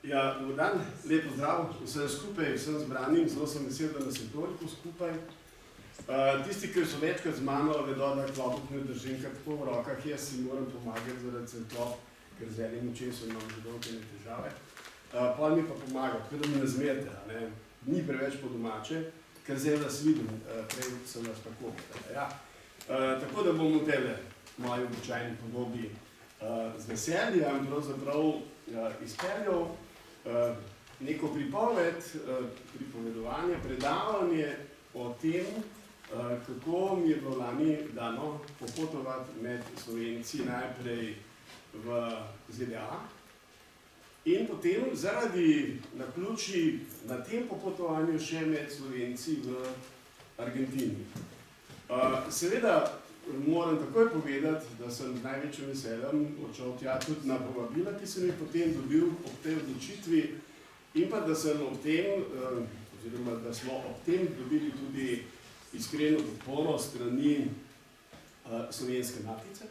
Ja, dober dan, lep pozdrav vsem skupaj, vsem zbranim, zelo sem vesel, da nas je toliko skupaj. Tisti, ki so večkrat z mano, vedo, da klopot ne držim kar tako v rokah, jaz si moram pomagati zaradi klop, ker z enim očesom imam že dolgene težave. Pol mi pa pomaga, tako da mi ne zmete, ne? Ni preveč po domače, ker zdaj vas vidim, prej sem vas tako. Ja. Tako da bom v tele moji običajni podobi z veseljem pravzaprav izpeljal neko pripoved, pripovedovanje, predavanje o tem, kako mi je bilo lani dano popotovati med Slovenci najprej v ZDA in potem zaradi naključij na tem popotovanju še med Slovenci v Argentini. Seveda moram takoj povedati, da sem z največjim veseljem odšel tja tudi na povabila, ki sem jih potem dobil ob tej odločitvi in pa da sem ob tem, oziroma da smo ob tem dobili tudi iskreno podporo strani Slovenske matice,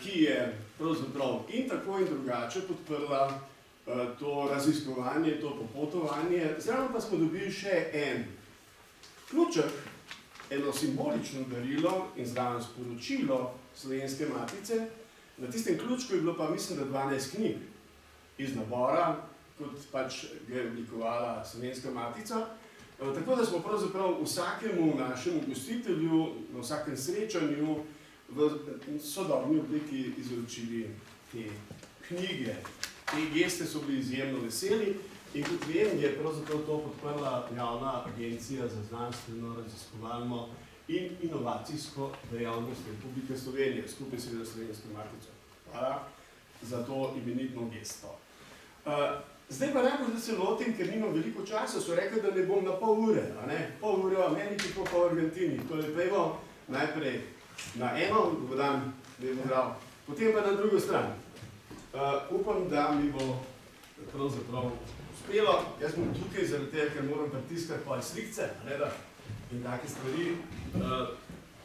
ki je pravzaprav in tako in drugače podprla to raziskovanje, to popotovanje. Zraven pa smo dobili še en ključek, eno simbolično darilo in zraven sporočilo Slovenske matice. Na tistem ključku je bilo pa, mislim, da 12 knjig iz nabora, kot pač ga je oblikovala Slovenska matica. Tako da smo pravzaprav vsakemu našemu gostitelju, na vsakem srečanju v sodobni obliki izročili te knjige. Te geste so bili izjemno veseli. In kot vem, je pravzaprav to podprla Javna agencija za znanstveno, raziskovalno in inovacijsko dejavnost Republike Slovenije, skupaj seveda Slovensko matico. Hvala za to imenitno gesto. Zdaj pa najbolj, da se lotim, ker nimam veliko časa, so rekli, da ne bom na pol ure, a ne? Pol ure v Ameriki, pol v Argentini. Torej pejmo najprej na eno, dober dan, lep pozdrav, potem pa na drugo stran. Upam, da mi bo pravzaprav uspelo. Jaz bom tukaj zaradi tega, ker moram pritiskati pa slikce, in take stvari,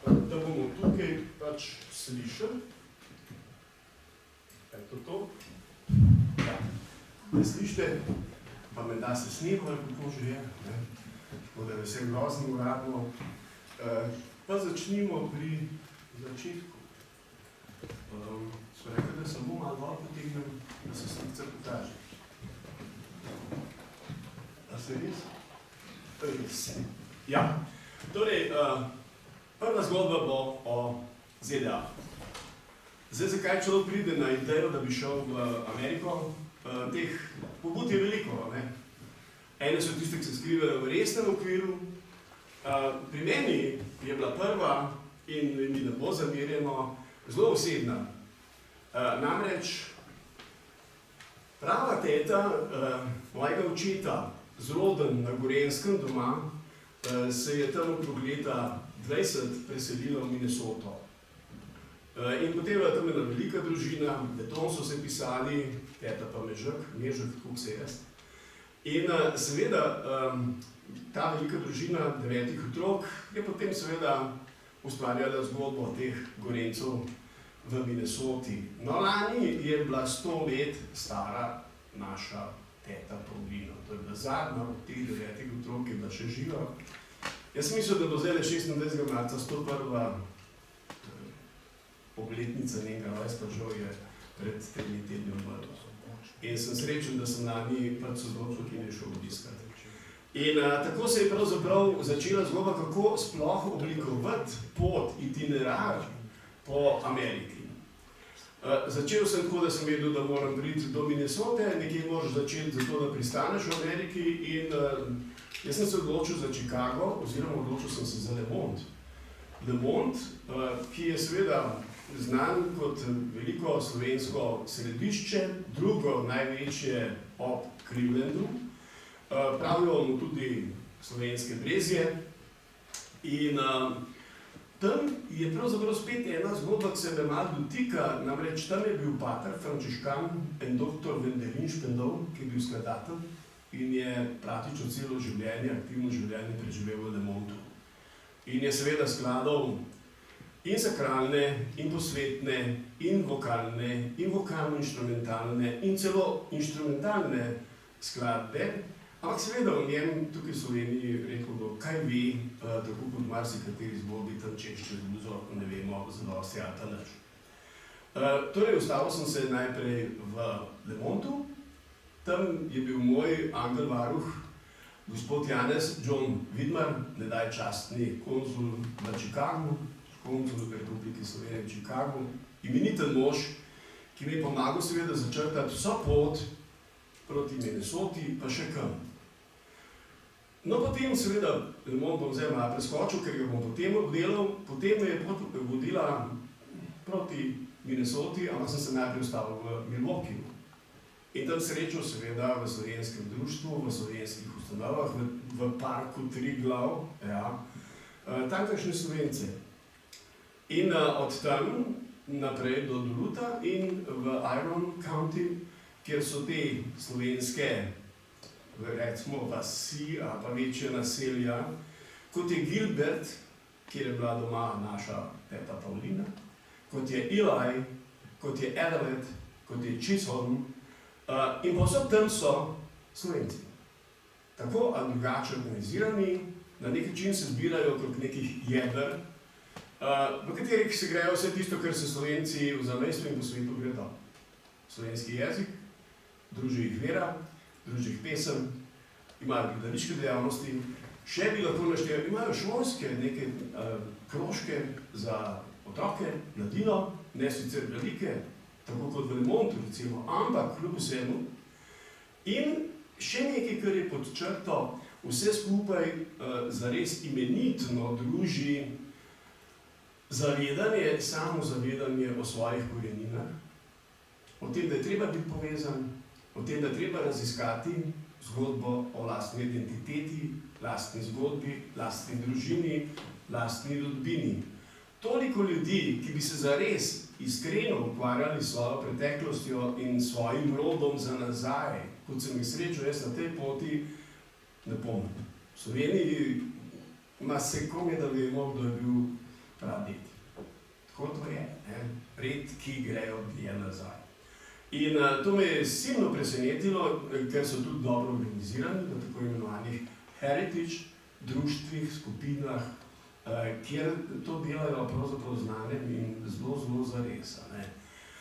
da bomo tukaj pač slišali. Eto to. Ja. Ne slište, pa me da se snemo, ali kako že je. Tako da je vse grozno uradno. Pa začnimo pri začetku. So rekli, da samo malo dol potegnem, da se slikce pokaže. A se res? Res. Ja. Torej, prva zgodba bo o ZDA. Zdaj, zakaj človek pride na idejo, da bi šel v Ameriko? Teh pobud je veliko, ne? Ene so tiste, ki se skrivajo v resnem okviru. Pri meni je bila prva in mi ne bo zamerjeno zelo osebna. Namreč prava teta mojega očeta, zroden na Gorenjskem doma, se je tam okrog leta 20 preselila v Minnesoto. In potem je bila tam ena velika družina, beton so se pisali, teta pa Mežek, kako se jaz. In seveda ta velika družina 9 otrok je potem seveda ustvarjala zgodbo teh Gorenjcev v Minnesoti. No, lani je bila 100 let stara naša teta Pavlina. To je bila zadnja od teh 9 otrok, ki je bila še živa. Jaz sem mislil, da bo zdaj 26. marca 101. obletnica njenega rojstva, žal je pred 3 tedni umrla. In sem srečen, da sem lani pač se odločil, ki ne šel obiskati. In tako se je pravzaprav začela zgodba, kako sploh oblikovati pot, itinerar po Ameriki. Začel sem tako, da sem vedel, da moram priti do Minnesote, nekje moraš začeti zato, da pristaneš v Ameriki in jaz sem se odločil za Chicago, oziroma odločil sem se za Lemont. Lemont, ki je seveda znan kot veliko slovensko središče, drugo največje ob Clevelandu, pravijo mu tudi Slovenske Brezje. In tam je pravzaprav spet ena zgodba, ki se me malo dotika, namreč tam je bil pater frančiškan, en doktor Vendelin Špendov, ki je bil skladatelj in je praktično celo življenje, aktivno življenje preživel v Lemontu. In je seveda skladal in sakralne, in posvetne, in vokalne, in vokalno-inštrumentalne, in celo inštrumentalne skladbe. Ampak seveda v njem tukaj v Sloveniji rekel, da kaj ve, tako kot marsikateri zgodbi tam čez bluzo, ne vemo zadosti ali pa nič. Torej, ustavil sem se najprej v Le Montu. Tam je bil moj angel varuh, gospod Janez John Vidmar, nedaj častni konzul v Chicagu, konzul Republike Slovenije v Chicagu, imeniten mož, ki mi je pomagal seveda začrtati vso pot proti Minnesoti, pa še kam. No, potem seveda, Le Monde bom zdaj malo preskočil, ker ga bom potem obdelal, potem me je pot vodila proti Minnesoti, ampak sem se najprej ustavil v Milwaukeeju. In tam srečal seveda v slovenskem društvu, v slovenskih ustanovah, v parku Triglav, ja, tamkajšnje Slovence. In od tam naprej do Duluta in v Iron County, kjer so te slovenske, recimo vasi ali pa večje naselja, kot je Gilbert, kjer je bila doma naša teta Paulina, kot je Eli, kot je Adelaide, kot je Chisholm, in povsod tam so Slovenci. Tako ali drugače organizirani, na nek način se zbirajo okrog nekih jeder, v katerih se grejo vse tisto, kar se Slovenci v zamejstvu in po svetu gredo. Slovenski jezik, druži jih vera, druži jih pesem, imajo gledališke dejavnosti, še bi lahko naštevali, imajo šolske neke krožke za otroke, mladino, ne sicer velike, tako kot v Le Mondu recimo, ampak kljub vsemu. In še nekaj, kar je pod črto, vse skupaj zares imenitno druži zavedanje, samozavedanje o svojih koreninah, o tem, da je treba biti povezan, o tem, da je treba raziskati zgodbo o lastni identiteti, lastni zgodbi, lastni družini, lastni rodbini. Toliko ljudi, ki bi se zares iskreno ukvarjali s svojo preteklostjo in svojim rodom za nazaj, kot sem jih srečal jaz na tej poti, ne pomnim. V Sloveniji ima se kome, da vemo, kdo je bil praded. Tako to je, redki grejo dlje nazaj. In to me je silno presenetilo, ker so tudi dobro organizirani v tako imenovanih heritage društvih, skupinah, kjer to delajo pravzaprav znanem in zelo zares.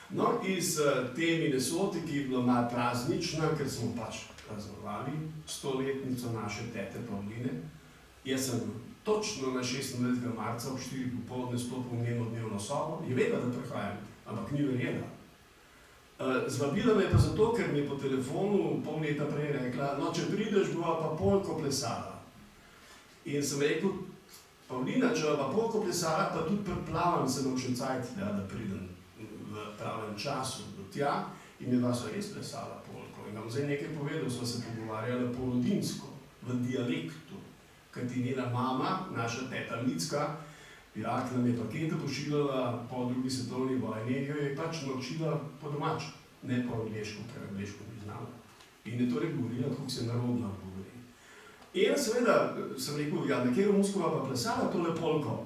No, iz te Minnesote, ki je bila malo praznična, ker smo pač praznovali 100-letnico naše tete Pauline, jaz sem točno na 26. marca ob 4 popoldne stopil v njeno dnevno sobo, je vedela, da prihajam, ampak ni verjela. Zvabila me pa zato, ker mi je po telefonu pol leta prej rekla, no, če prideš, bova pa polko plesala. In sem rekel, Paulina, če bova pa polko plesala, pa tudi preplavam se bom še cajt, da pridem v pravem času do tja, in mi so res plesala polko. In vam zdaj nekaj povedal, sva se pogovarjala polodinsko, v dialektu, kajti njena mama, naša teta Micka, ja, ki nam je pakete pošiljala po drugi svetovni vojni, jo je pač naučila po domače, ne po angleško, ker angleško ni znala. In je torej govorila, kako se narodno govori. In seveda sem rekel, ja, nekje v Moskva pa plesala tole polko.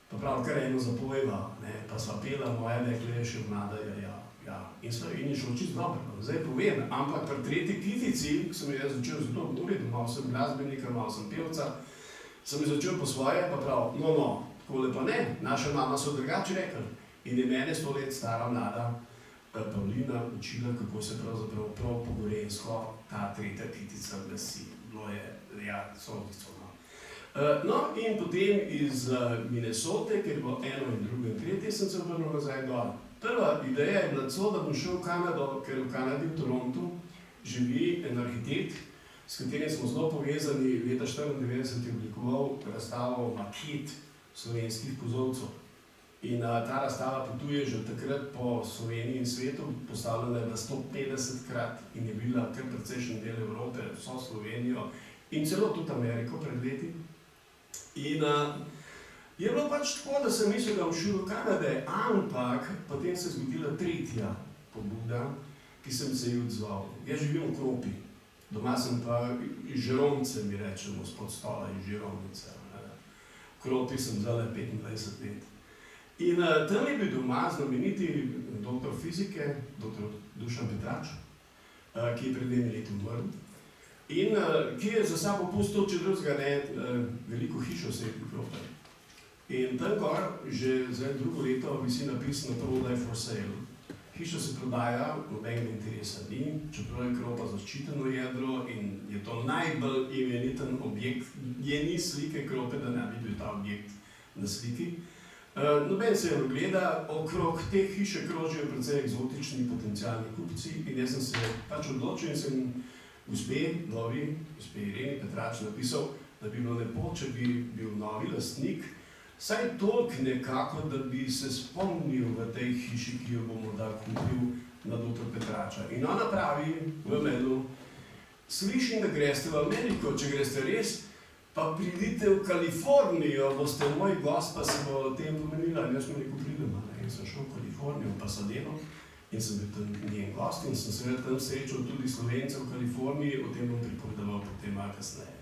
Pa prav, kar eno zapojeva, pa sva pela, moja dekle je še mlada, ja. In je šlo čisto dobro, zdaj povem, ampak pri tretji kitici, ki sem jo jaz začel zelo govoriti, malo sem glasbenika, malo sem pevca, sem jo začel po svoje, pa prav, no, takole pa ne, naša mama so drugače rekli. In je mene 100 let stara mlada Paulina učila, kako se pravzaprav prav po gorenjsko ta tretja kitica glasi. Bilo je, ja, solnico. No, in potem iz Minnesote, ker je bilo eno in drugo in tretje, sem se vrnil nazaj dol. Prva ideja je bila celo, da bom šel v Kanado, ker v Kanadi, v Torontu, živi en arhitekt, s katerim smo zelo povezani. Leta 1994 je oblikoval razstavo maket slovenskih kozolcev. In ta razstava potuje že takrat po Sloveniji in svetu, postavljena je bila 150-krat in je bila kar precejšen del Evrope, vso Slovenijo in celo tudi Ameriko pred leti. In je bilo pač tako, da sem mislil, da bom šel v Kanade, ampak potem se je zgodila tretja pobuda, ki sem se ji odzval. Jaz živim v Kropi. Doma sem pa iz Žirovnice, mi rečemo, spod stola iz Žirovnice. V Kropi sem zdaj 25 let. In tam je bil doma znameniti doktor fizike, doktor Dušan Petrač, ki je pred 2 leti umrl in ki je za sabo pustil, če drugega ne, veliko hišo Svetih Krompir. In tam gor že za 2 leto visi napis na prodaj for sale. Hiša se prodaja, nobenega interesa ni, čeprav je Krompa zaščiteno jedro in je to najbolj imeniten objekt, je ni slike Krompe, da ne bi bil ta objekt na sliki. Noben se je ogleda, okrog te hiše krožijo precej eksotični potencialni kupci in jaz sem se pač odločil in sem gospe Ireni Petrač napisal, da bi bilo lepo, če bi bil novi lastnik, saj toliko nekako, da bi se spomnil v tej hiši, ki jo bo morda kupil na doktor Petrača. In ona pravi v mailu, slišim, da greste v Ameriko, če greste res, pa pridite v Kalifornijo, boste moj gost, pa se bo o tem pomenila. In jaz sem rekel, pridem, in sem šel v Kalifornijo, v Pasadeno, in sem bil tam njen gost in sem seveda tam srečal tudi Slovence v Kaliforniji, o tem bom pripovedoval potem malo kasneje.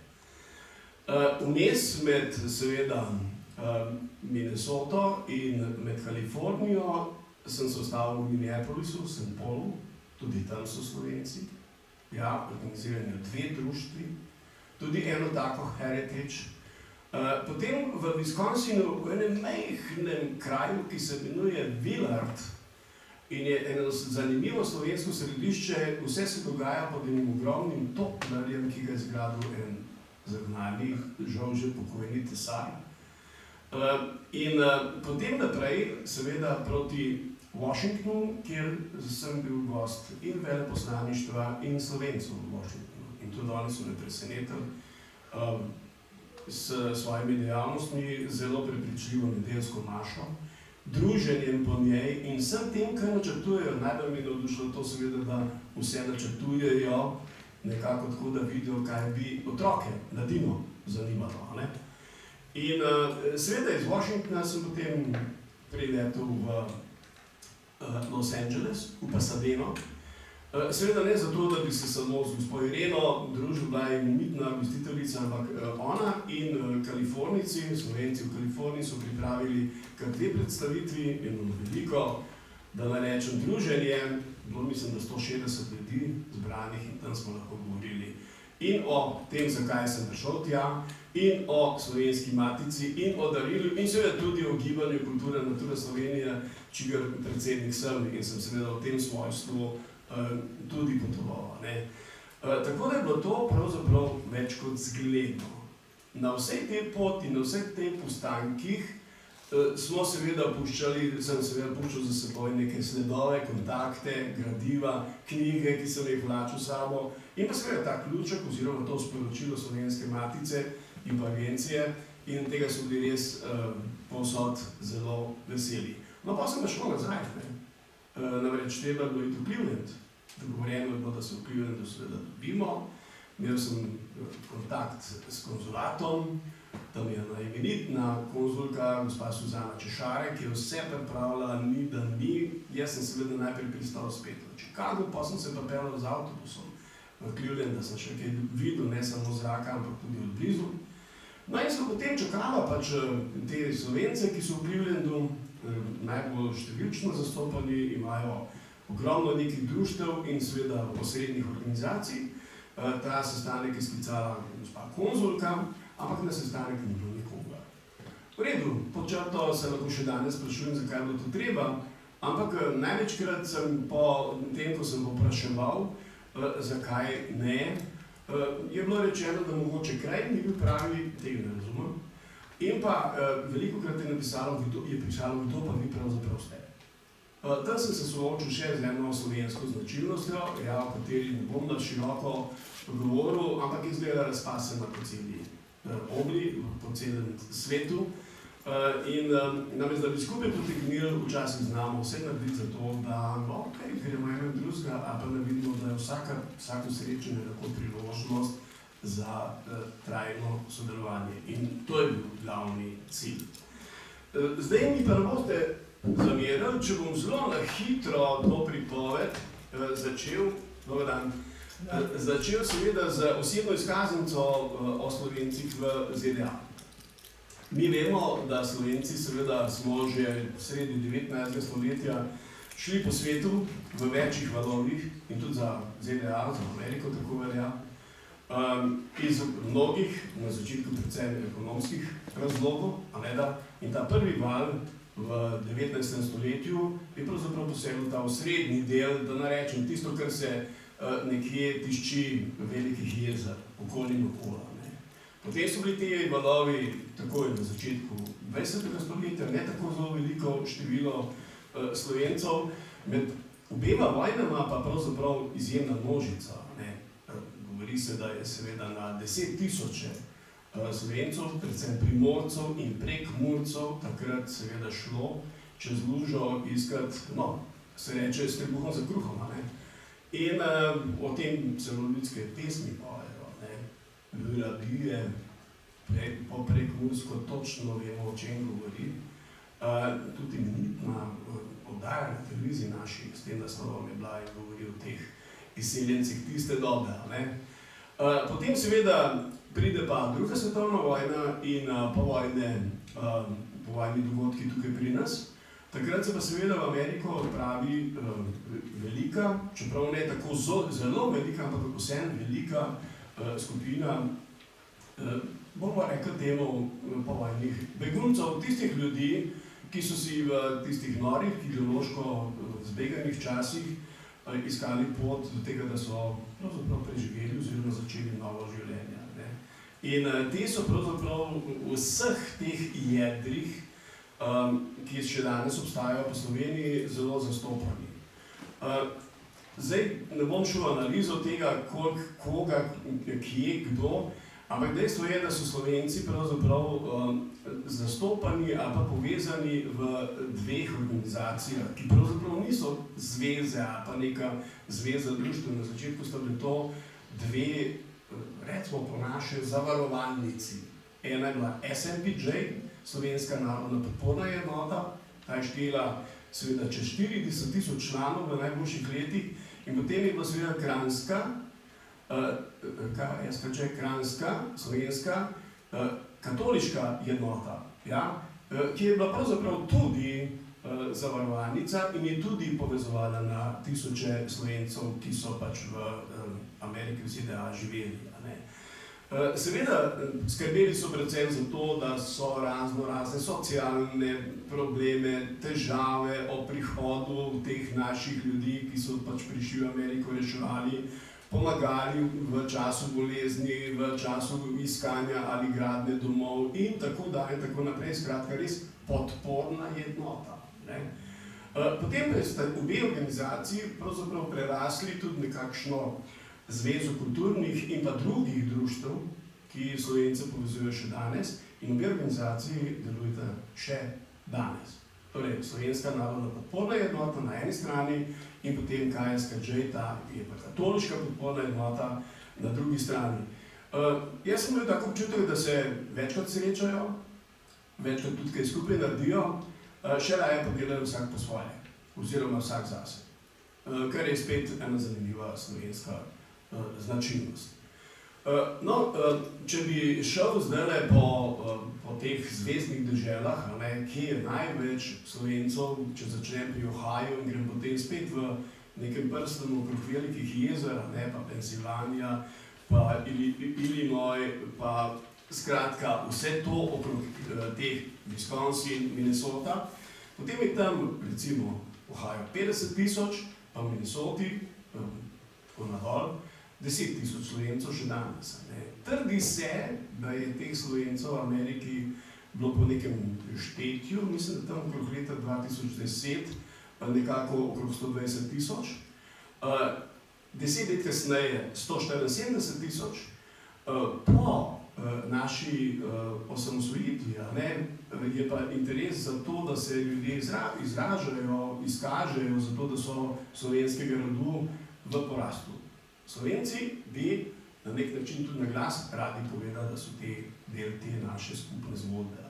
Vmes med seveda Minnesoto in med Kalifornijo sem se ustavil v Minneapolisu, v St. Paulu, tudi tam so Slovenci, ja, organizirani 2 društvi, tudi eno tako Heritage. Potem v Wisconsinu, v enem majhnem kraju, ki se imenuje Willard, in je eno zanimivo slovensko središče, vse se dogaja pod enim ogromnim toplarjem, ki ga je zgradil en zagnani, žal že pokojni tesar. In potem naprej, seveda proti Washingtonu, kjer sem bil gost in veleposlaništva in Slovencev v Washingtonu. In tudi oni so me presenetili s svojimi dejavnostmi, zelo prepričljivo nedeljsko mašo, druženjem po njej in vsem tem, kar načrtujejo. Najbolj mi je navdušilo to seveda, da vse načrtujejo nekako tako, da vidijo, kaj bi otroke, mladino zanimalo. In seveda iz Washingtona sem potem priletel v Los Angeles, v Pasadeno. Seveda ne zato, da bi se samo z gospo Ireno družil, bila je imenitna gostiteljica, ampak ona in Kalifornijci, Slovenci v Kaliforniji so pripravili kar 2 predstavitvi, eno veliko, da ne rečem druženje, bilo mislim, da 160 ljudi zbranih in tam smo lahko govorili in o tem, zakaj sem prišel tja, in o Slovenski matici, in o darilu, in seveda tudi o gibanju Kultura Natura Slovenija, čigar predsednik sem in sem seveda v tem svojstvu tudi potoval. Tako da je bilo to pravzaprav več kot zgledno. Na vsej tej poti, na vseh teh postankih smo seveda sem seveda puščal za seboj neke sledove, kontakte, gradiva, knjige, ki sem jih vlačil sabo in pa seveda ta ključek oziroma to sporočilo Slovenske matice in pa agencije in tega so bili res povsod zelo veseli. No, pa sem pa šel nazaj. Namreč treba je bilo iti v Cleveland. Dogovorjeno je bilo, da se v Clevelandu seveda dobimo. Imel sem kontakt s konzulatom, tam je ena imenitna konzulka, gospa Suzana Češare, ki je vse pripravila, ni da ni. Jaz sem seveda najprej pristal spet v Chicagu, pa sem se pa peljal z avtobusom v Cleveland, da sem še kaj videl, ne samo zraka, ampak tudi od blizu. No in sem potem čakala pač te Slovence, ki so v Clevelandu najbolj številčno zastopani, imajo ogromno nekih društev in seveda posrednih organizacij. Ta sestanek je sklicala gospa konzulka, ampak na sestanek ni bilo nikogar. V redu, pod črto se lahko še danes sprašujem, zakaj je bilo to treba, ampak največkrat sem po tem, ko sem popraševal, zakaj ne, je bilo rečeno, da mogoče kraj ni bil pravi, tega ne razumem. In pa velikokrat je pisalo, kdo pa vi pravzaprav ste. Tam sem se soočil še z eno slovensko značilnostjo, o kateri ne bom na široko govoril, ampak izgleda razpasena po celi obli, po celem svetu. In namreč, da bi skupaj potegnili, včasih znamo vse narediti za to, da gremo eno drugega, a pa ne vidimo, da je vsako srečanje lahko priložnost za trajno sodelovanje. In to je bil glavni cilj. Zdaj mi pa ne boste zamerili, če bom zelo na hitro to pripoved začel seveda z osebno izkaznico o Slovencih v ZDA. Mi vemo, da Slovenci seveda smo že sredi 19. stoletja šli po svetu v večjih valovih in tudi za ZDA, za Ameriko tako velja, iz mnogih, na začetku predvsem ekonomskih razlogov, in ta prvi val v 19. stoletju je pravzaprav posebno ta osrednji del, da ne rečem tisto, kar se nekje tišči velikih jezer, okoli in okola. Potem so bili ti valovi takoj na začetku 20. stoletja, ne tako zelo veliko število Slovencev, med obema vojnama pa pravzaprav izjemna množica. Govori se, da je seveda na 10 tisoče Slovencev, predvsem Primorcev in Prekmurcev, takrat seveda šlo čez lužo iskat, se reče, s trebuhom za kruhom. In o tem celo ljudske pesmi pojejo. Lura bije, po prekmursko točno vemo, o čem govori. Tudi imenitna oddaja na televiziji naši, s tem naslovom je bila in govori o teh izseljencih tiste dobe. Potem seveda pride pa druga svetovna vojna in povojni dogodki tukaj pri nas. Takrat se pa seveda v Ameriko odpravi velika, čeprav ne tako zelo velika, ampak vseeno velika skupina, bomo rekli temu, povojnih beguncev, tistih ljudi, ki so si v tistih norih, ideološko zbeganih časih iskali pot do tega, da so pravzaprav preživeli oziroma začeli novo življenje. In te so pravzaprav v vseh teh jedrih, ki še danes obstajajo po Sloveniji, zelo zastopani. Zdaj ne bom šel v analizo tega, koga, kje, kdo, ampak dejstvo je, da so Slovenci pravzaprav zastopani ali pa povezani v dveh organizacijah, ki pravzaprav niso zveze ali pa neka zveza društva. Na začetku sta bili to dve, recimo po naše, zavarovalnici. Ena je bila SNPJ, Slovenska narodna podporna enota, ta je štela seveda čez 40 tisoč članov v najboljših letih, in potem je bila seveda Kranjska, Kranjska, Slovenska, katoliška enota, ki je bila pravzaprav tudi zavarovalnica in je tudi povezovala na tisoče Slovencev, ki so pač v Ameriki, v ZDA živeli. Seveda skrbeli so predvsem za to, da so razne socialne probleme, težave o prihodu teh naših ljudi, ki so pač prišli v Ameriko, reševali, pomagali v času bolezni, v času iskanja ali gradnje domov in tako dalje in tako naprej. Skratka, res podporna enota. Potem pa sta obe organizaciji pravzaprav prerasli tudi nekakšno zvezo kulturnih in pa drugih društev, ki Slovence povezujejo še danes, in obe organizaciji delujeta še danes. Torej, Slovenska narodna podporna enota na eni strani in potem KSKJ, ta je pa katoliška podporna enota na drugi strani. Jaz sem imel tako občutek, da se večkrat srečajo, večkrat tudi kaj skupaj naredijo, še raje pa delajo vsak po svoje, oziroma vsak zase. Kar je spet ena zanimiva slovenska značilnost. Če bi šel zdaj po teh zvezdnih deželah, kje je največ Slovencev, če začnem pri Ohaju in grem potem spet v nekem prstenu okrog velikih jezer, pa Pensilvanija, pa Illinois, pa skratka vse to okrog teh Wisconsin, Minnesota, potem je tam recimo Ohio 50 tisoč, pa v Minnesoti, tako nadol, 10 tisoč Slovencev še danes. Trdi se, da je teh Slovencev v Ameriki bilo po nekem štetju, mislim, da tam okrog leta 2010, nekako okrog 120 tisoč. 10 let kasneje 174 tisoč. Po naši osamosvojitvi je pa interes za to, da se ljudje izražajo, izkažejo za to, da so slovenskega rodu v porastu. Slovenci bi na nek način tudi na glas radi povedali, da so del te naše skupne zgodbe.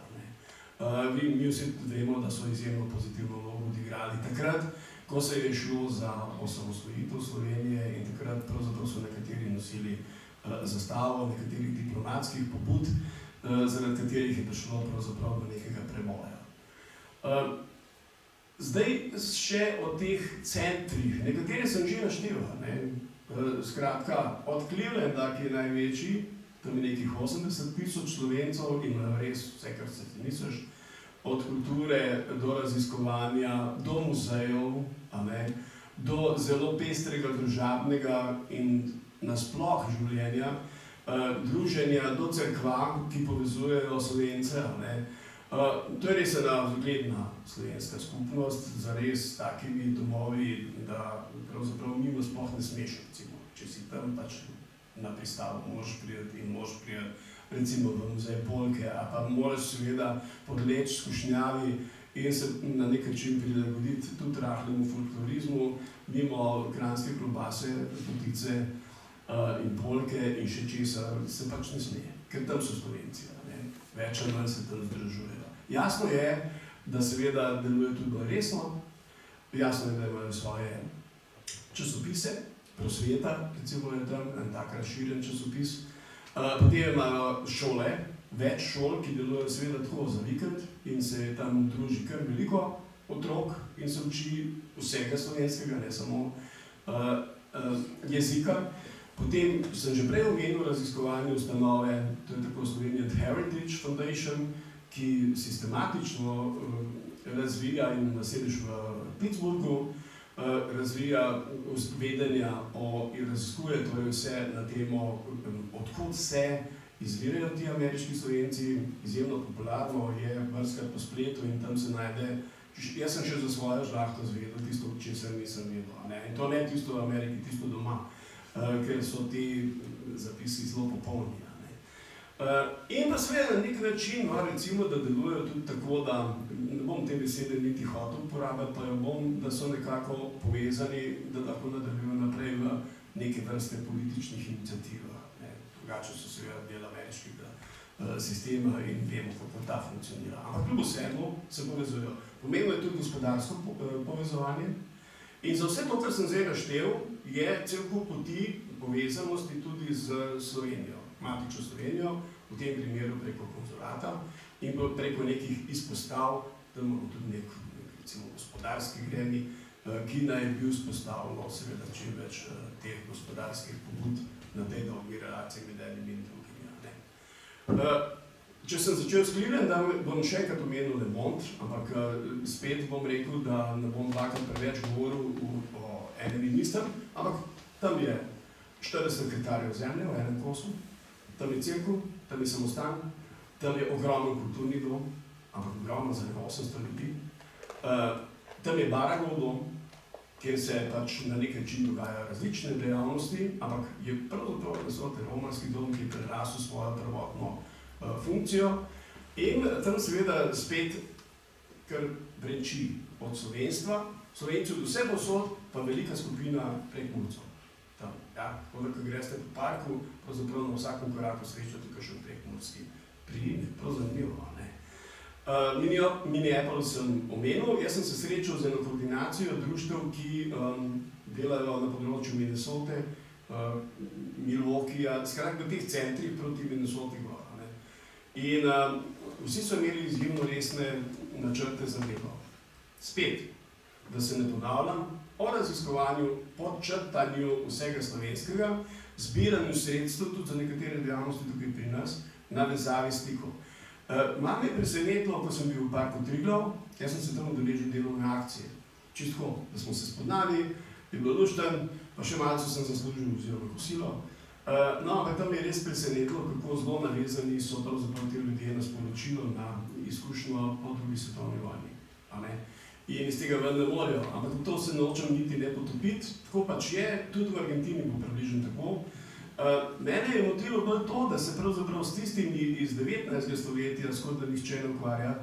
Mi vsi vemo, da so izjemno pozitivno vlogo odigrali takrat, ko se je šlo za osamosvojitev Slovenije, in takrat pravzaprav so nekateri nosili zastavo nekaterih diplomatskih pobud zaradi katerih je prišlo pravzaprav do nekega preboja. Zdaj še o teh centrih, nekatere sem že našteval, skratka, od Clevelanda, ki je največji, tam je nekih 80,000 Slovencev in res vse, kar se ti misliš, od kulture do raziskovanja, do muzejev, do zelo pestrega družabnega in nasploh življenja, druženja do cerkva, ki povezujejo Slovence. To je res ena zgledna slovenska skupnost, zares takimi domovi, da pravzaprav mimo sploh ne smeš, recimo, če si tam pač na pristavu, moraš priti in moraš priti recimo v muzej Polke, a pa moraš seveda podleči skušnjavi in se na nek način prilagoditi tudi rahlemu folklorizmu, mimo kranjske klobase, potice in Polke in še česa se pač ne sme, ker tam so Slovenci, več ali manj se tam združujejo. Jasno je, da seveda deluje tudi bolj resno, jasno je, da imajo svoje časopise, Prosveta, recimo je tam en tak razširjen časopis, potem imajo šole, več šol, ki delujejo seveda tako za vikend in se tam druži kar veliko otrok in se uči vsega slovenskega, ne samo jezika. Potem sem že prej omenil raziskovanje ustanove, to je tako Slovenian Heritage Foundation, ki sistematično razvija in ima sedež v Pittsburghu, razvija vedenja in raziskuje torej vse na temo, odkot se izvirajo ti ameriški Slovenci. Izjemno popularno je brskati po spletu in tam se najde, jaz sem še za svojo žlahto zvedel tisto, česar nisem vedel. In to ne tisto v Ameriki, tisto doma, ker so ti zapisi zelo popolni. In pa seveda na nek način, recimo, da delujejo tudi tako, da ne bom te besede niti hotel uporabiti, pa jo bom, da so nekako povezani, da lahko nadaljujejo naprej v neke vrste političnih iniciativah. Drugače so seveda del ameriškega sistema in vemo, kako ta funkcionira. Ampak kljub vsemu se povezujejo. Pomembno je tudi gospodarsko povezovanje. In za vse to, kar sem zdaj naštel, je cel kup poti povezanosti tudi z Slovenijo. Matično Slovenijo, v tem primeru preko konzulata in preko nekih izpostav, tam imamo tudi nek recimo gospodarski gremi, ki naj bi vzpostavilo seveda čim več teh gospodarskih pobud na tej dolgi relaciji med enimi in drugimi. Če sem začel s Clevelandom, bom še enkrat omenil Le Monde, ampak spet bom rekel, da ne bom dvakrat preveč govoril o enem in istem, ampak tam je 40 hektarjev zemlje v enem kosu, tam je cerkev, tam je samostan, tam je ogromen kulturni dom, ampak ogromno za 800 ljudi. Tam je Baragov dom, kjer se pač na nek način dogajajo različne dejavnosti, ampak je pravzaprav romarski dom, ki je prerasel svojo prvotno funkcijo. In tam seveda spet kar brenči od slovenstva, Slovenci od vse posod, pa velika skupina Prekmurcev. Tako da, ko greste po parku, pravzaprav na vsakem koraku srečate kakšen prekmurski priimek, prav zanimivo, Minneapolis sem omenil, jaz sem se srečal z eno koordinacijo društev, ki delajo na področju Minnesote, Milwaukeeja, skratka v teh centrih proti Minnesoti gor. In vsi so imeli izjemno resne načrte za delo. Spet, da se ne ponavljam, o raziskovanju, podčrtanju vsega slovenskega, zbiranju sredstev tudi za nekatere dejavnosti tukaj pri nas, navezavi stikov. Malo me je presenetilo, ko sem bil v parku Triglav, jaz sem se tam udeležil delovne akcije. Čisto, da smo se spoznali, je bilo lušten, pa še malce sem zaslužil oziroma kosilo. No, ampak tam me je res presenetilo, kako zelo navezani so pravzaprav ti ljudje na sporočilo, na izkušnjo po drugi svetovni vojni. In iz tega ven ne morajo, ampak to se nočem niti ne potopiti, tako pač je, tudi v Argentini bo približno tako. Mene je motilo bolj to, da se pravzaprav s tistimi iz 19. stoletja skoraj nihče ne ukvarja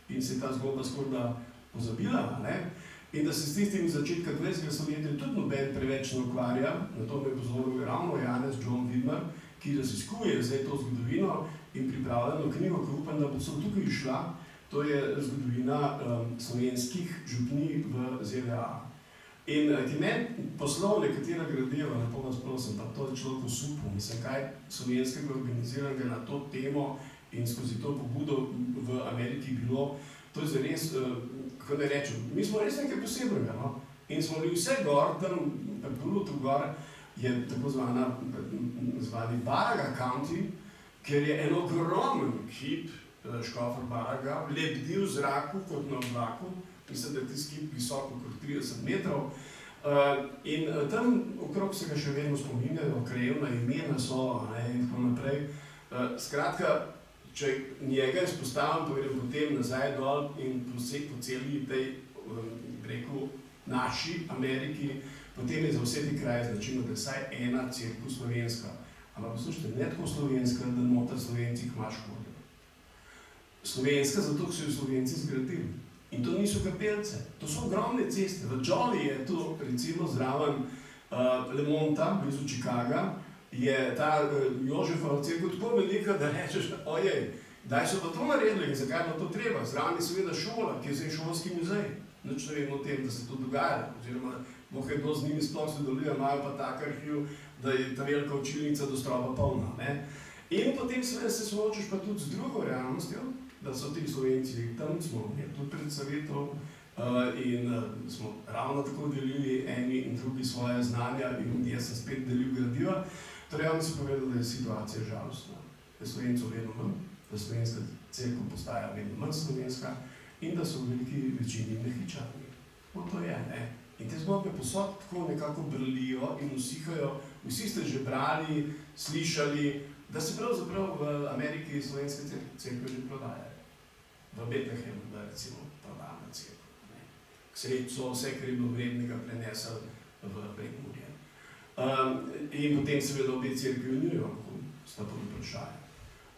in se je ta zgodba skoraj pozabila, in da se s tistimi začetka 20. stoletja tudi noben preveč ne ukvarja, na to me je pozoril ravno Janez John Vidmar, ki raziskuje zdaj to zgodovino in pripravlja eno knjigo, ki upam, da bo tukaj išla. To je zgodovina slovenskih župnij v ZDA. In ki meni poslovne, katera gradijo, lepo vas prosim, pa to je človek v supu, mislim, kaj slovenskega organiziranega na to temo In skozi to pobudo v Ameriki bilo, to je zares, kako ne rečem, mi smo res nekaj posebnega, no? In smo bili vse gor, tam pri Pulutu gor je tako zvani Baraga County, ker je en ogromen kip Škofer Baraga lebdi v zraku kot na oblaku, mislim, da je tisti kip visok okrog 30 metrov. In tam okrog se ga še vedno spominjajo, krajevna imena so, in tako naprej. Skratka, če njega izpostavim, pa gre potem nazaj dol in po celi tej, rekel, naši Ameriki, potem je za vse te kraje značilno, da je vsaj ena cerkev slovenska. Ampak poslušajte, ne tako slovenska, da noter Slovenci kmaš hodijo. Slovenska zato, ker so jo Slovenci zgradili. In to niso kapelce, to so ogromne ceste. V Jolly je to, recimo zraven Lemonta, blizu Chicaga, je ta Jožefova cerkev tako velika, da rečeš, ojej, daj so pa to naredili, zakaj je to treba? Zraven je seveda šola, ki je zdaj šolski muzej. Nič ne vemo o tem, da se to dogaja, oziroma boh je kdo z njimi sploh sodeluje, imajo pa tak arhiv, da je ta velika učilnica do stropa polna. In potem seveda se soočiš pa tudi z drugo realnostjo, da so ti Slovenci, tam smo tudi pred Sovjetov in smo ravno tako delili eni in drugi svoje znanja in jaz sem spet delil gradiva. Torej, oni so povedali, da je situacija žalostna, da je Slovencov vedno manj, da slovenska cerkev postaja vedno manj slovenska in da so v veliki večini mehičani. To je, ne? In te zgodbe posod tako nekako brlijo in usihajo. Vsi ste že brali, slišali, da se pravzaprav v Ameriki slovenske cerkve že prodajajo. V Betlehemu, da recimo prodana cerkev. Sredi so vse, kar je bilo vrednega, prenesel v Prekmurje. In potem seveda obe cerkvi v New Yorku sta pod vprašanjem.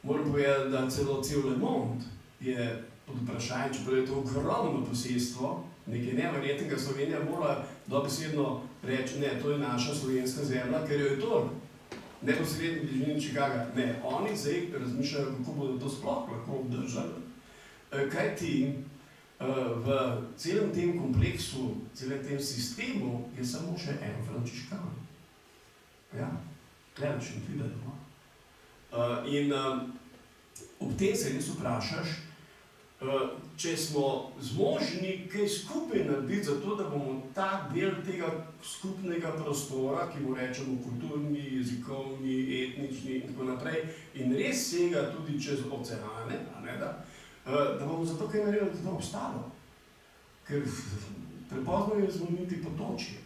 Moram povedati, da cel Le Monde je pod vprašanjem, čeprav je to ogromno posestvo, nekaj neverjetnega. Slovenija mora dobesedno reči, ne, to je naša slovenska zemlja, ker jo je to neposredni bližini Chicaga. Ne, oni zdaj razmišljajo, kako bodo to sploh lahko obdržali. Kaj ti v celem tem kompleksu, celem tem sistemu je samo še en frančiškan. Ja, gledaš in videno. In ob tem se res vprašaš, če smo zmožni kaj skupaj narediti za to, da bomo ta del tega skupnega prostora, ki mu rečemo kulturni, jezikovni, etnični in tako naprej, in res sega tudi čez oceane, da bomo zato kaj naredili, da to obstalo. Ker prepozno je zvoniti potočje.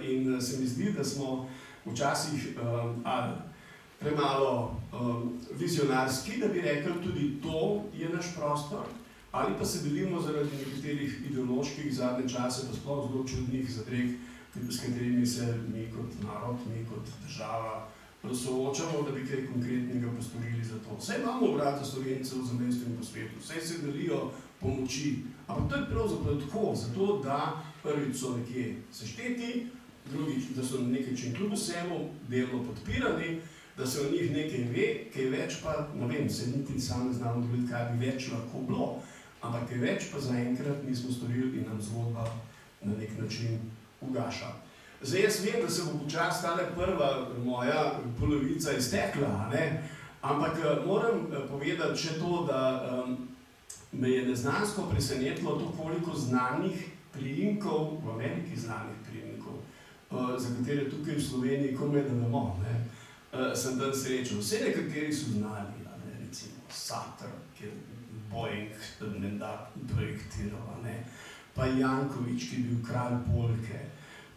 In se mi zdi, da smo včasih premalo vizionarski, da bi rekli, tudi to je naš prostor, ali pa se delimo zaradi nekaterih ideoloških zadnje čase, pa sploh zelo čudnih zadreg, s katerimi se mi kot narod, mi kot država soočamo, da bi kaj konkretnega postorili za to. Vse imamo obrat za Slovencev za mestu in po svetu, vse se delijo pomoči, ampak to je pravzaprav tako, zato da prvič so nekje sešteti, drugič, da so nekaj čim kljub vsemu delno podpirani, da se o njih nekaj ve, kaj več pa, ne vem, se niti sam ne znamo dovoliti, kaj bi več lahko bilo, ampak kaj več pa zaenkrat nismo storili in nam zgodba na nek način ugaša. Zdaj jaz vem, da se bo počasi tale prva moja polovica iztekla, ampak moram povedati še to, da me je neznansko presenetilo to, koliko znanih priimkov, v Ameriki znanih priimkov, za katere tukaj v Sloveniji komaj da vemo, sem dan srečal. Vse nekateri so znani, recimo Sater, ki je Boeing menda projektiral, pa Janković, ki je bil kralj Polke,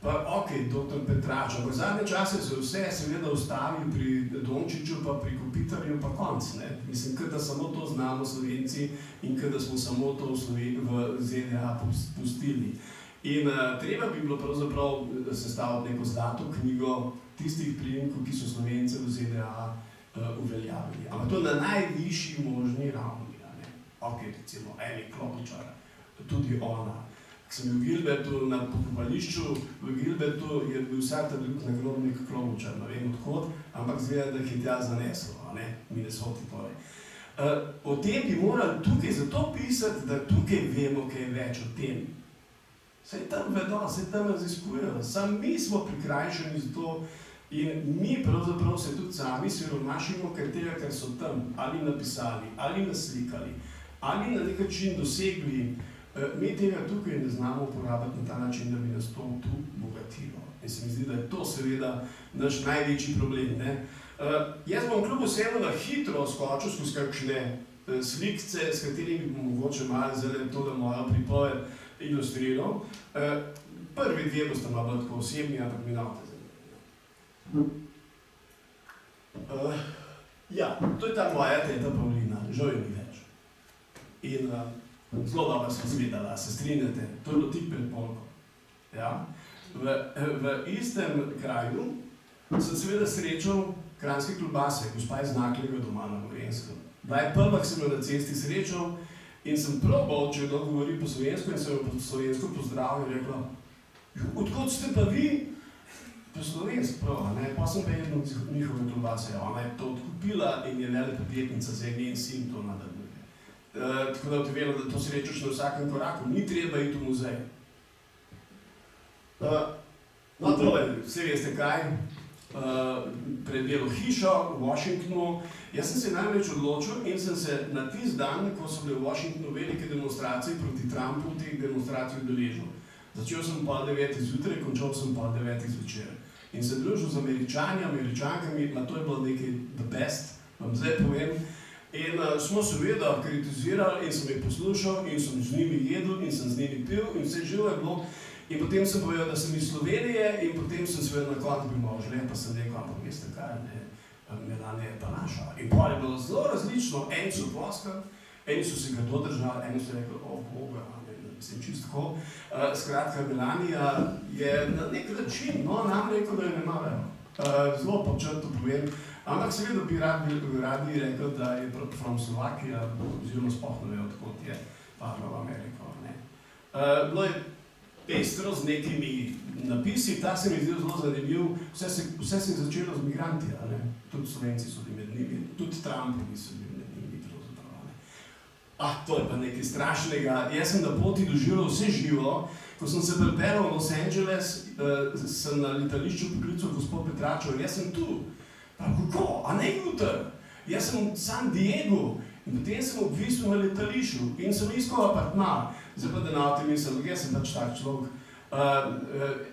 pa dr. Petrač, ampak zadnje čase so vse seveda ostali pri Dončiću, pa pri Kopitarju, pa konc. Mislim, da samo to znamo Slovenci in da smo samo to v ZDA pustili. In treba bi bilo pravzaprav sestaviti neko zlato knjigo tistih priimkov, ki so Slovence v ZDA uveljavili. Ampak to na najvišji možni ravni. Recimo Amy Klobučar, tudi ona. Ko sem bil v Gilbertu na pokopališču, v Gilbertu je bil vsak ta drug nagrobnik Klobučar, ne vem odkot, ampak zgleda, da jih je tja zaneslo, Minnesoti torej. O tem bi morali tukaj zato pisati, da tukaj vemo kaj več o tem. Saj tam vedo, saj tam raziskujejo, sam mi smo prikrajšani za to, In mi pravzaprav se tudi sami siromašimo, ker so tam ali napisali, ali naslikali, ali na nek način dosegli. Mi tega tukaj ne znamo uporabiti na ta način, da bi nas to tu bogatilo. In se mi zdi, da je to seveda naš največji problem. Ne? Jaz bom kljub vsemu na hitro skočil skozi kakšne slikce, s katerimi bom mogoče malo zdaj to mojo pripoved ilustriral. Prvi dve boste malo bolj tako osebni, ampak mi navte zanimivo. Ja, to je ta moja teta Pavlina, žal je ni več. In zelo dobro smo zvedala, se strinjate, to je bilo tik pred polko. Ja? V istem kraju sem seveda srečal kranjske klobase, gospa iz Naklega doma na Gorenskem. Bila je prva, ki sem jo na cesti srečal in sem probal, če kdo govori po slovensko in sem jo po slovensko pozdravil in rekla, odkot ste pa vi? Po slovensko prav, ne? Pa sem pa jedno njihove klobase, ona je to odkupila in je velepodjetnica, zdaj njen sin to nadaljuje. Tako da ti velo, da to srečaš na vsakem koraku, ni treba iti v muzej. No tole, vse veste kaj, pred Belo hišo v Washingtonu. Jaz sem se namreč odločil in sem se na tisti dan, ko so bile v Washingtonu velike demonstracije proti Trumpu, teh demonstracij udeležil. Začel sem 8:30 zjutraj, končal sem 9:30 zvečer. In se družil z Američani, Američankami, to je bilo nekaj the best, vam zdaj povem. In smo seveda kritizirali in sem jih poslušal in sem z njimi jedel in sem z njimi pil in vse živo je bilo. In potem sem povedal, da sem iz Slovenije in potem sem seveda na koncu bil malo žlen, pa sem rekel, ampak veste kaj, Melania je pa naša. In pa je bilo zelo različno, eni so ploskali, eni so se ga dodržali, eni so rekli, o Boga, mislim čisto tako. Skratka, Melania je na nek način, nam rekel, da jo ne marajo. Zelo počrto povem, ampak seveda bi radi rekel, da je from Slovakija, oziroma sploh ne vejo, odkot je padla v Ameriko. Bilo je pestro z nekimi napisi, ta se mi zdel zelo zanimiv, vse se je začelo z migranti, tudi Slovenci so bili med njimi, tudi Trumpovi so bili med njimi pravzaprav. To je pa nekaj strašnega. Jaz sem na poti doživel vse živo, ko sem se pripeljal v Los Angeles, sem na letališču poklical gospod Petračev, jaz sem tu. Pa kako? A ne jutr? Jaz sem v San Diego. In potem sem obvisel na letališču in sem iskal apartma. Zdaj pa da na avto mislim, jaz sem pač tak človek.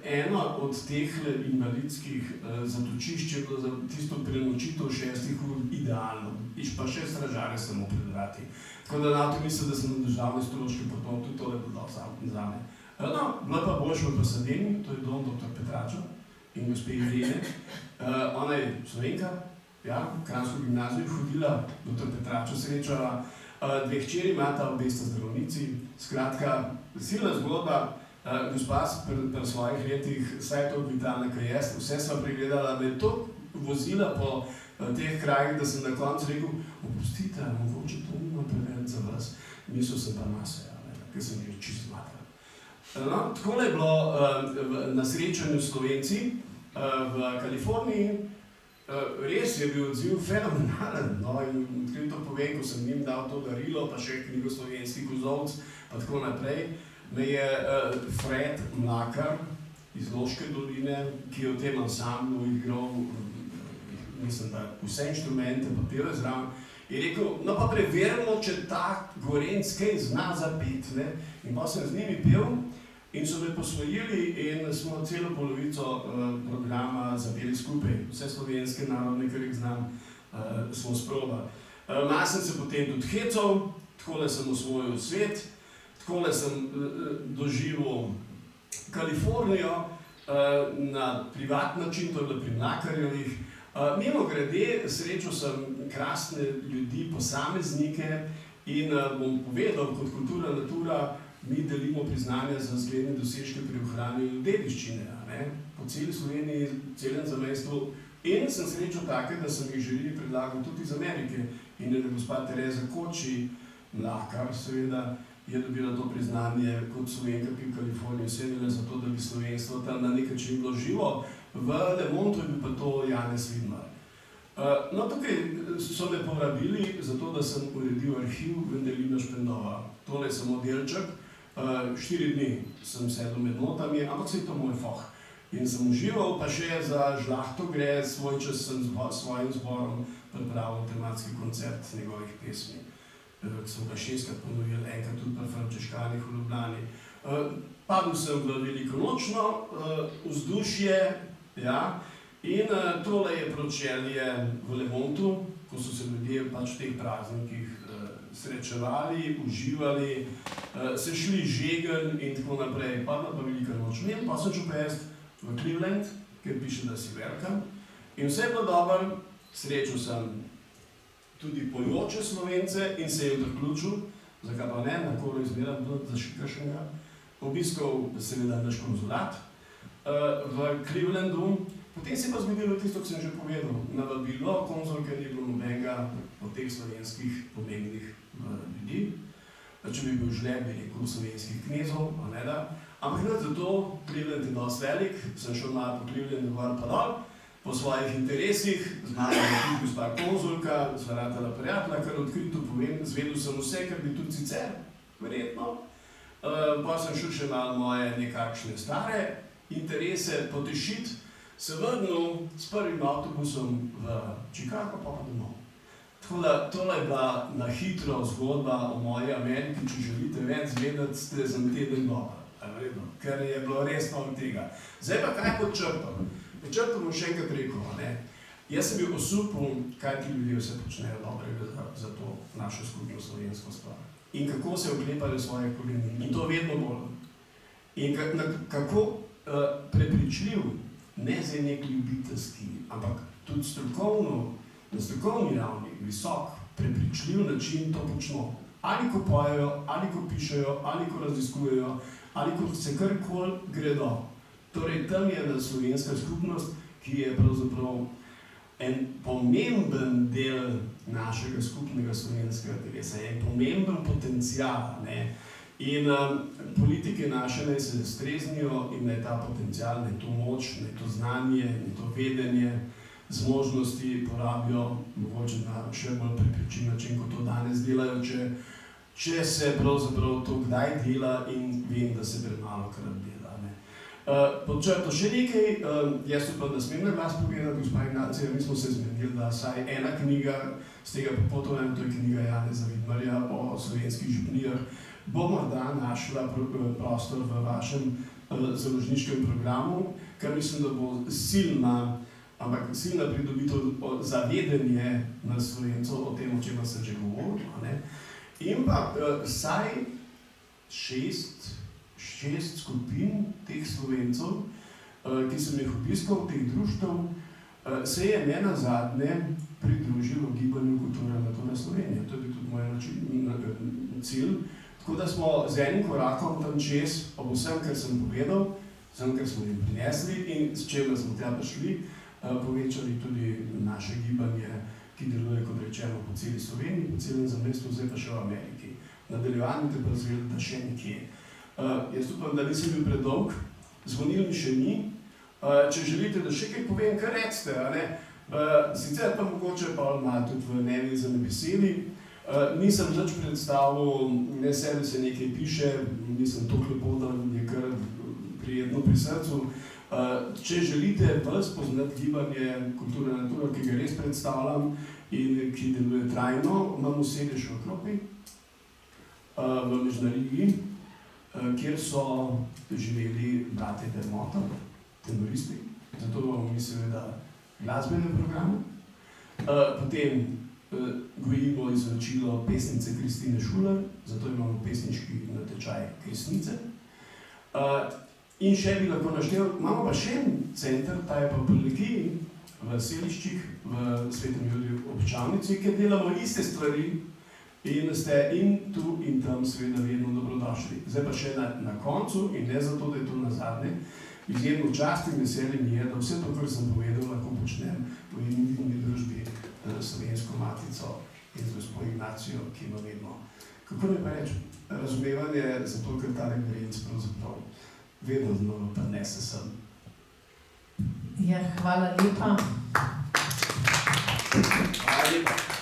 Eno od teh invalidskih zatočišč je bilo za tisto prenočitev 6 ur idealno. Iš pa 6 stražarje samo pred vrati. Tako da na avto mislim, da sem na državne stroške potem tudi tole podal zame. Bila pa boljša v Pasadeni, to je dom dr. Petrača in gospe Irene. Ona je Slovenka. Ja, v Kranjsko gimnazijo hodila, dr. Petrača srečala, 2 hčeri imata, obe sta zdravnici. Skratka, silna zgodba, gospa pri svojih letih, saj je to vitalna, kaj jaz, vse sva pregledala, me je to vozila po teh krajih, da sem na koncu rekel, opustite, mogoče to nima preveč za vas, mislil sem pa nase, ker sem jih čisto zmatrala. Takole je bilo na srečanju s Slovenci v Kaliforniji. Res je bil odziv fenomenalen, in odkrito povem, ko sem njim dal to darilo, pa še knjigo Slovenski kozovc, pa tako naprej, me je Fred Mlakar iz Loške doline, ki je v tem ansamblu igral, mislim, da vse inštrumente, pa pil je zraven, je rekel, no pa preverimo, če ta Gorenc kaj zna zapet, ne? In pa sem z njimi pil, in so me posvojili in smo celo polovico programa zapeli skupaj. Vse slovenske narodne, kar jih znam, smo sprobali. Malo sem se potem tudi hecal, takole sem osvojil svet, takole sem doživel Kalifornijo na privat način, to je bilo pri Mlakarjevih. Mimogrede, srečal sem krasne ljudi, posameznike in bom povedal, kot Kultura Natura, mi delimo priznanja za zgledne dosežke pri ohranjanju dediščine, po celi Sloveniji, celem zamejstvu. In sem srečal take, da sem jih želeli predlagal tudi iz Amerike. In je gospa Tereza Koči, Mlakar seveda, je dobila to priznanje kot Slovenka, ki v Kaliforniji sedela za to, da bi slovenstvo tam na nek način bilo živo. V Le Montu je bil pa to Janez Vidmar. Tukaj so me povabili zato, da sem uredil arhiv Vendelina Špendova. Tole je samo delček. 4 dni sem sedel med notami, ampak se je to moj foh. In sem užival, pa še za Žlahto gre, svoj čas sem s svojim zborom pripravil tematski koncert njegovih pesmi, ki so ga 6-krat ponovili, enkrat tudi pri Frančeškanih v Ljubljani. Padel sem v velikonočno vzdušje, ja, in tole je pročelje v Lemontu, ko so se ljudje pač v teh praznikih srečevali, uživali, se šli žegen in tako naprej. Padla pa velika noč. In pa sem šel pojesti v Cleveland, kjer piše, da si welcome. In vse je bilo dobro, srečal sem tudi pojoče Slovence in se jim priključil, zakaj pa ne, na koro izmeram tudi za kakšnega. Obiskal seveda naš konzulat v Clevelandu. Potem se je pa zgodilo tisto, ki sem že povedal. Na vabilo konzulke ni bilo nobenega od teh slovenskih pomembnih ljudi. Če bi bil žleb, bi rekel slovenskih knezov, a ne da. Ampak ne zato, Cleveland je dosti velik, sem šel malo po Clevelandu gor pa dol, po svojih interesih, z mano je tudi gospa konzulka, sva ratala prijatelja, kar odkrito povem, zvedel sem vse, kar bi tudi sicer, verjetno. Pa sem šel še malo moje nekakšne stare interese potešiti, se vrnil s prvim avtobusom v Chicago, pa domov. Tako da, tole je bila na hitro zgodba o moji Ameriki, če želite več zvedeti, ste za teden dobro, ker je bilo res malo tega. Zdaj pa kaj podčrtam? Podčrtam bom še enkrat rekel, ne? Jaz sem bil osupil, kaj ti ljudje vse počnejo dobrega za to našo skupno slovensko stvar. In kako se oklepajo svojih korenin. In to vedno bolj. In kako prepričljiv, ne zdaj nek ljubiteljski, ampak tudi strokovno, na strokovni ravni, visok, prepričljiv način to počno. Ali ko pojejo, ali ko pišejo, ali ko raziskujejo, ali ko se karkoli gredo. Torej, tam je slovenska skupnost, ki je pravzaprav en pomemben del našega skupnega slovenskega telesa, en pomemben potencial, ne. In politike naše naj se streznijo in naj ta potencial, naj to moč, naj to znanje, naj to vedenje, zmožnosti porabijo, mogoče na še bolj prepričljiv način, kot to danes delajo, če se pravzaprav to kdaj dela in vem, da se premalokrat dela. Podčrto še nekaj, jaz upam, da smem na glas povedati, gospa Ignacija, mi smo se zmenili, da saj ena knjiga z tega popotovanja, to je knjiga Janeza Vidmarja o slovenskih župnijah, bo morda našla prostor v vašem založniškem programu, ker mislim, da bo silna pridobitev za vedenje na Slovencov o tem, o čemer sem že govoril. In pa vsaj 6 skupin teh Slovencov, ki sem jih obiskal, teh društev, se je nenazadnje pridružilo gibanju Kultura Natura Slovenija. To je bil tudi moj cilj. Tako da smo z enim korakom tam čez, ob vsem, kar sem povedal, vsem, kar smo jim prinesli in s čem smo tja prišli, povečali tudi naše gibanje, ki deluje, kot rečeno, po celi Sloveniji, po celem zamestju, zdaj pa še v Ameriki. Nadaljevanje te pa zvedel, da še nekje. Jaz upam, da nisem bil predolg, zvonil mi še ni. Če želite, da še kaj povem, kar recite, a ne? Sicer pa mogoče pa malo tudi v nevezane besedi. Nisem nič predstavil, ne sebe se nekaj piše, nisem toliko lepo, da je kar prijetno pri srcu. Če želite pa spoznati gibanje Kultura Natura, ki ga res predstavljam in ki deluje trajno, imamo sedež v Kropi, v Mežnariji, kjer so živeli bratje Dermota, tenoristi, zato imamo mi seveda glasbene programe. Potem gojimo izročilo pesnice Kristine Šuler, zato imamo pesniški natečaj Kresnice. In še bi lahko naštel, imamo pa še en center, ta je pa v Lekiji, v Seliščih, v Svetem Juriju Občavnici, kjer delamo iste stvari in ste in tu in tam seveda vedno dobrodošli. Zdaj pa še na koncu in ne zato, da je to nazadnje, izjemno čast in veselje mi je, da vse to, kar sem povedal, lahko počnem v eni družbi Slovensko matico in z gospo Ignacijo, ki ima vedno, kako ne pa rečem, razumevanje za to, ker tale grenc pravzaprav vedno znova prinese sem. Ja, hvala lepa. Hvala lepa.